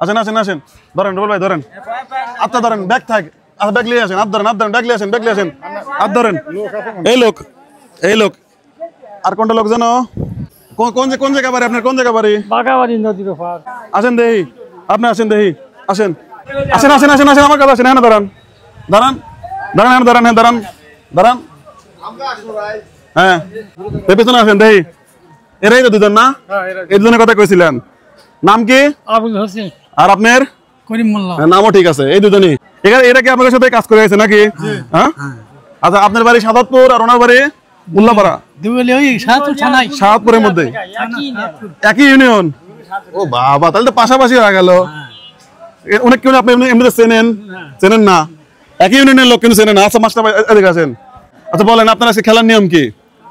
আসেন আসেন আসেন, ধরেন রুবেল ভাই ধরেন, আচ্ছা ধরেন, ব্যাগ থাক, আচ্ছা ব্যাগ নিয়ে আসেন, হাত ধরেন, ব্যাগ নিয়ে আসেন, হাত ধরেন। এই লোক আর কোনটা লোক জানো? কোন জায়গা বাড়ি আপনার? কোন জায়গা বাড়ি? বাগাবাড়ি নদীর ওপার। আসেন দেহি, আপনি আসেন দেহি, আসেন আসেন আসেন আসেন আসেন আমার কাছে আসেন। হ্যাঁ দাঁড়ান দাঁড়ান দাঁড়ান দাঁড়ান, হ্যাঁ দাঁড়ান দাঁড়ান, হ্যাঁ পেছনে আসেন দেহি। এরাই তো দুজন না? এই দুজনের কথা কইছিলেন। নাম কি? আবুল হোসেন। আর আপনার? করিম মোল্লা। নামও ঠিক আছে। এই দুজনই এরা কি আপনাদের সাথে কাজ করে গেছে নাকি? হ্যাঁ আচ্ছা, আপনার বাড়ি সাদাতপুর আর ওনার বাড়ি মোল্লাপাড়া, সাদাতপুরের মধ্যে একই ইউনিয়ন? ও বাবা, তাহলে তো পাশাপাশি হয়ে গেল। অনেক কেউ আপনি এমনিতে চেনেন না, একই ইউনিয়নের লোক কিন্তু চেনেন না। আচ্ছা মাস্টার ভাই এদিকে আসেন। আচ্ছা বলেন আপনার আজকে খেলার নিয়ম কি?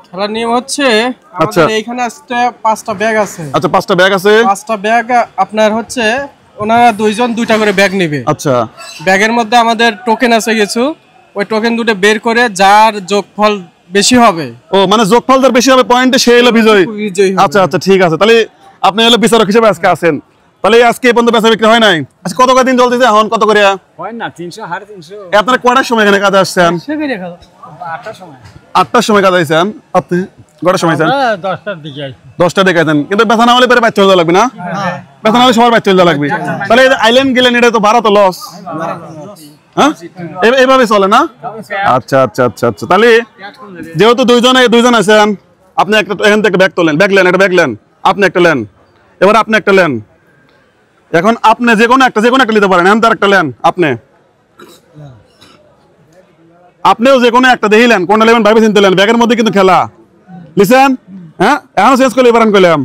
খেলার নিয়ম হচ্ছে আমাদের এইখানে আজকে 5টা ব্যাগ আছে। আচ্ছা 5টা ব্যাগ আছে। 5টা ব্যাগ আপনার হচ্ছে ওনারা দুইজন 2টা করে ব্যাগ নেবে। আচ্ছা, ব্যাগের মধ্যে আমাদের টোকেন আছে কিছু, ওই টোকেন দুটো বের করে যার যোগফল বেশি হবে, ও মানে যোগফল যার বেশি হবে পয়েন্টে সে হলো বিজয়ী। আচ্ছা আচ্ছা ঠিক আছে, তাহলে আপনি হলো বিচারক হিসেবে আজকে আছেন। তাহলে আজকে পর্যন্ত বেচা বিক্রি হয় নাই? আচ্ছা কত দিন চলতেছে এখন? কত করে হয় না? 300 350। আপনারা কয়টার সময় এখানে কাজে আসছেন? 8টার সময় কাজে আসছেন। আপনি কয়টার সময় আসছেন? 10টার দিকে আসি। 10টা দেখে আসেন, কিন্তু বেচা না হলে পরে বাইর চলে যাওয়া লাগবে না? বেচা না হলে সবার বাইর চলে যাওয়া লাগবে। তাহলে আইল্যান্ড গেলেন, এটা তো ভাড়া তো লস। হ্যাঁ এইভাবে চলে না? আচ্ছা আচ্ছা আচ্ছা আচ্ছা, তাহলে যেহেতু দুইজন আছেন, আপনি একটা এখান থেকে ব্যাগ তোলেন, ব্যাগ লেন, একটা ব্যাগ লেন, আপনি একটা লেন, এবার আপনি একটা লেন। এখন আপনি যে কোনো একটা নিতে পারেন। এখন তার একটা লেন, আপনিও যে কোনো একটা দেখিলেন, কোনটা নেবেন ভাইবে চিনতে লেন। ব্যাগের মধ্যে কিন্তু খেলা লিসেন। হ্যাঁ এখনো শেষ করলে এবার করলাম,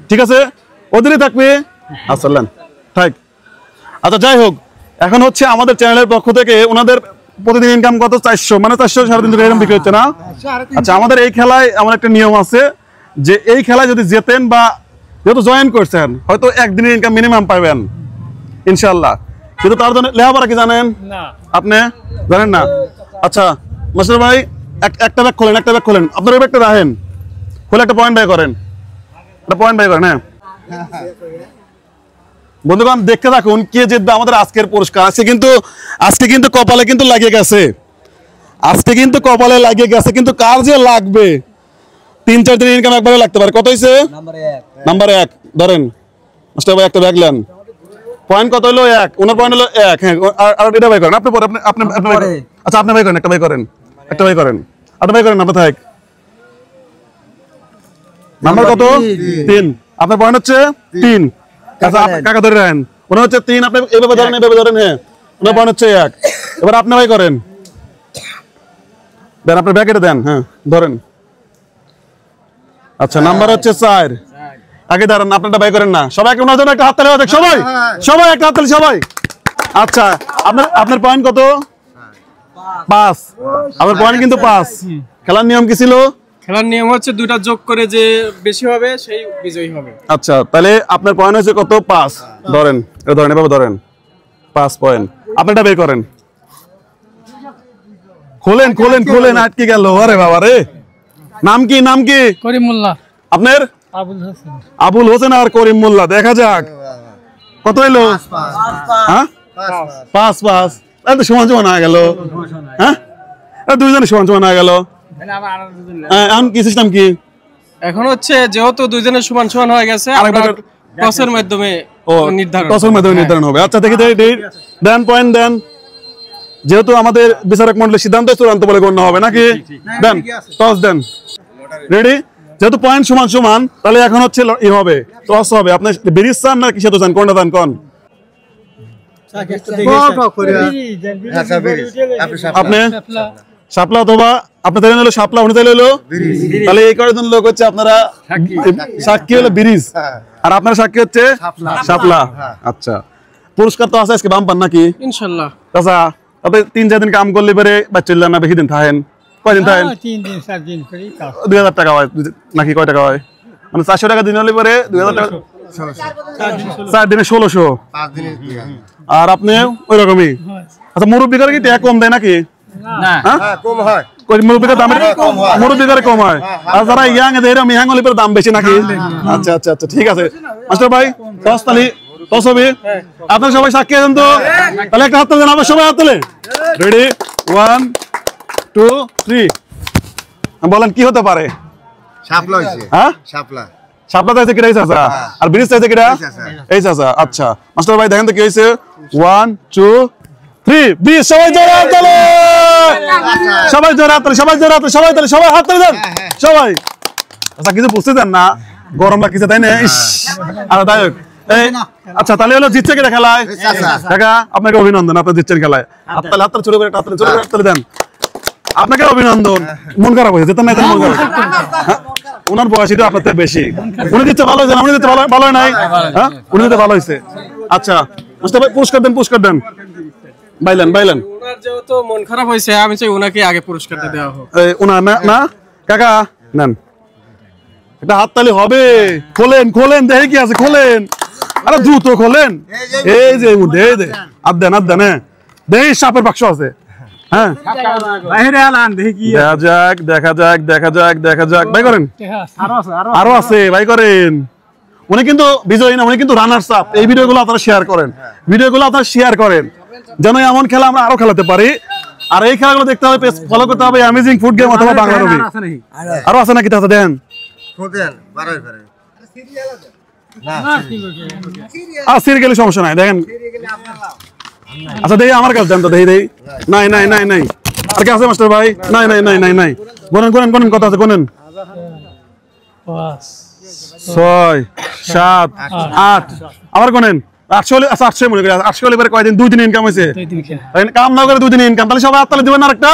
ঠিক আছে? ওদেরই থাকবে। আচ্ছা লেন, ঠিক। আচ্ছা যাই হোক, এখন হচ্ছে আমাদের চ্যানেলের পক্ষ থেকে ওনাদের প্রতিদিন ইনকাম কত? 400, মানে 400 350 এরকম বিক্রি হচ্ছে না? আচ্ছা, আমাদের এই খেলায় আমার একটা নিয়ম আছে যে এই খেলায় যদি জেতেন বা যেহেতু জয়েন করছেন, হয়তো একদিনের ইনকাম মিনিমাম পাবেন ইনশাল্লাহ। কিন্তু তার জন্য লেখাপড়া কি জানেন? আপনি জানেন না? আচ্ছা মাস্টার ভাই একটা ব্যাগ খোলেন, আপনার ওই ব্যাগটা রাখেন, খুলে একটা পয়েন্ট বাই করেন, হ্যাঁ বন্ধুগণ দেখতে থাকুন কে জিতবে আমাদের আজকের পুরস্কার। আজকে কিন্তু কপালে কিন্তু লাগিয়ে গেছে, কিন্তু কার যে লাগবে 3-4 দিনের ইনকাম একবারে লাগতে পারে। কত হয়েছে? নাম্বার 1 ধরেন মাস্টার ভাই, একটা ব্যাগ নেন। পয়েন্ট কত হলো? 1। ওনার পয়েন্ট হলো 1। হ্যাঁ আর এটা বাই করেন, আপনি আচ্ছা আপনি বাই করেন, একটা বাই করেন, আপনি থাক। নাম্বার কত? 3। আপনার পয়েন্ট হচ্ছে 3। আচ্ছা কাকা ধরে রাখেন, ওনার হচ্ছে 3, আপনি এভাবে ধরেন, হ্যাঁ ওনার পয়েন্ট হচ্ছে 1। এবার আপনি বাই করেন, দেন আপনার ব্যাগ এটা দেন, হ্যাঁ ধরেন। আচ্ছা নাম্বার হচ্ছে 4। আগে দাঁড়ান, আপনারটা বাই করেন না। সবাই ওনার জন্য একটা হাততালি হোক, সবাই একটা হাততালি সবাই। আচ্ছা আপনার পয়েন্ট কত? 5। আপনার পয়েন্ট কিন্তু 5। খেলার নিয়ম কি ছিল? খেলার নিয়ম হচ্ছে 2টা যোগ করে যে বেশি হবে সেই বিজয়ী হবে। আচ্ছা তাহলে আপনার পয়েন্ট হচ্ছে কত? 5। ধরেন, এভাবে ধরেন, 5 পয়েন্ট। আপনারটা বের করেন, খোলেন, আটকে গেল। আরে বাবা রে, নাম কি? করিম মোল্লা। আপনার? আবুল হোসেন আর করিম মোল্লা। দেখা যাক কত এলো। 5 তো সমান হয়ে গেল। হ্যাঁ দুইজনে সমান হয়ে গেল। এখন কি সিস্টেম কি? এখন হচ্ছে যেহেতু দুইজনের সমান হয়ে গেছে, টসের মাধ্যমে নির্ধারণ হবে। আচ্ছা দেখি দেন, পয়েন্ট দেন। যেহেতু আমাদের বিচারক মন্ডলের সিদ্ধান্ত চূড়ান্ত বলে গণ্য হবে নাকি? দেন, টস দেন। রেডি? যেহেতু পয়েন্ট সমান, তাহলে এখন হচ্ছে হবে, টস হবে। আপনি ব্রিজ চান না কিসে চান? কোনটা চান কোন? আপনি শাপলা, অথবা আপনি তাইলে হলো শাপলা, উনি তাইলে হলো তাহলে এই কয়েকজন লোক হচ্ছে আপনারা সাক্ষী হলো ব্রিজ, আর আপনার সাক্ষী হচ্ছে শাপলা। আচ্ছা পুরস্কার তো আছে আজকে বাম্পার নাকি? ইনশাআল্লাহ। আচ্ছা আপনি 3-4 দিন কাম করলে পরে বাচ্চা না বেশি দিন থাকেন? কয়দিন থাকেন? 3 দিন 4 দিন করে। 2000 টাকা হয় নাকি? কয় টাকা হয়? মানে 400 টাকা দিন হলে পরে 2000 টাকা। 4 দিনে 1600। 5 দিনে। আর আপনি ওই রকমই? আচ্ছা মুরব্বিকার কি টাকা কম দেয় নাকি? না, কম হয়। মুরব্বিকার দাম কম হয়, আর যারা ইয়াং এদের ইয়াং হলে দাম বেশি নাকি? আচ্ছা ঠিক আছে মাস্টার ভাই, টস তালি টস হবে আপনারা সবাই সাক্ষী আছেন তো তাহলে একটা হাত তুলে দেন আবার সবাই হাত তুলে রেডি 1 2 3 বলেন কি হতে পারে শাপলা হইছে হ্যাঁ শাপলা শাপলা চাইছে কিরা চাচা আর ব্রিজ চাইছে কিরা এই চাচা আচ্ছা মাস্টার ভাই দেখেন তো কি হয়েছে 1 2 3 ব্রিজ সবাই জোরে হাত তোলে সবাই জোরে হাত তোলে সবাই জোরে হাত তোলে সবাই তোলে সবাই হাত তোলে দেন সবাই আচ্ছা কিছু বুঝতে দেন না গরম লাগছে তাই না ইস আরামদায়ক এই আচ্ছা তাহলে হলো জিতছে কিরা খেলায় কাকা আপনাকে অভিনন্দন আপনি জিতছেন খেলায় হাততালি হাততালি চলে করে হাততালি চলে করে হাততালি দেন আপনাকে অভিনন্দন মন খারাপ হয়েছে যেতেন না মন খারাপ ওনার বয়স এটা আপনার থেকে বেশি উনি দিতে ভালো হয়েছে উনি দিতে ভালো হয় নাই হ্যাঁ উনি দিতে ভালো হয়েছে আচ্ছা মুস্তাফা পুরস্কার দেন বাইলেন ওনার যেহেতু মন খারাপ হয়েছে আমি চাই ওনাকে আগে পুরস্কারটা দেওয়া হোক ওনার না কাকা নেন এটা হাততালি হবে খোলেন দেখে কি আছে খোলেন আরে দ্রুত খোলেন এই যে এই দে আদ দেন হ্যাঁ দেই সাপের বাক্স আছে হ্যাঁ বাইরে আলান দেখি দেখা যাক ভাই করেন আরো আছে ভাই করেন উনি কিন্তু বিজয়ী না উনি কিন্তু রানার্স আপ এই ভিডিওগুলো আপনারা শেয়ার করেন যেন এমন খেলা আমরা আরো খেলাতে পারি আর এই খেলাগুলো দেখতে হবে ফলো করতে হবে অ্যামেজিং ফুড গেম অথবা বাংলা রবি আরো আছে নাকি তাতে দেন ফুটেন বারোই পারে আর সিরিয়ালি সমস্যা নাই দেখেন আচ্ছা দেখি আমার কাছে দেন তো দেখি নাই আর কি আছে মাস্টার ভাই নাই গোনেন কত আছে গোনেন 6 7 8 আবার গোনেন 800 আচ্ছা 800 মনে করি 800 হলে পরে কয়দিন 2 দিন ইনকাম হইছে কাম না করে 2 দিন ইনকাম তাহলে সবাই হাততালি দিবেন আরেকটা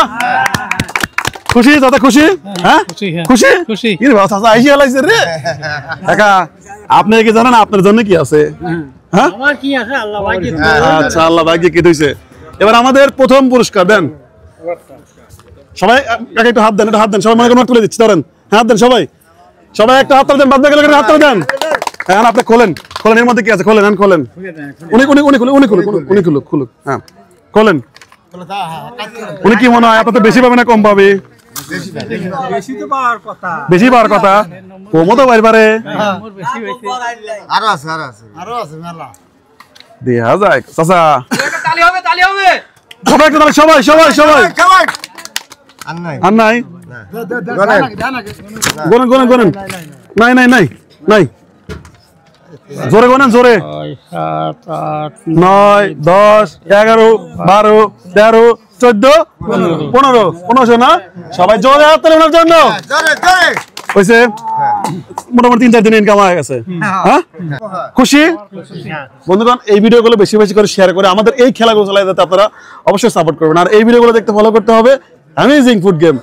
খুশি দাদা খুশি হ্যাঁ খুশি কি রে বাবা চাচা আইসি আলাইছে রে কাকা আপনি কি জানেন আপনার জন্য কি আছে হ্যাঁ আমার কি আছে আল্লাহ ভাগ্যে আচ্ছা আল্লাহ ভাগ্যে কি হইছে এবার আমাদের প্রথম পুরস্কার দেন সবাই কাকা একটু হাত দেন সবাই মনে করেন তুলে দিচ্ছি ধরেন হাত দেন সবাই একটা হাত দেন বাদ বাকি লোকের হাত দেন হ্যাঁ আপনি খোলেন এর মধ্যে কি আছে খোলেন উনি খুলুক হ্যাঁ খোলেন উনি কি মনে হয় আপনার বেশি পাবে না কম পাবে বেশি পাওয়ার কথা কমও তো পারে আরো আছে মেলা দেখা যায় চাচা তালি হবে সবাই একটা তাহলে সবাই আর নাই গোনেন নাই জোরে গোনেন জোরে 7 8 9 10 11 12 13 14 15 না সবাই জোরে হাত তালি ওনার জন্য হইছে মোটামুটি 3-4 দিন ইনকাম হয়ে গেছে হ্যাঁ খুশি বন্ধুগণ এই ভিডিওগুলো বেশি করে শেয়ার করে আমাদের এই খেলাগুলো চালাতে আপনারা অবশ্যই সাপোর্ট করবেন আর এই ভিডিওগুলো দেখতে ফলো করতে হবে অ্যামেজিং ফুড গেম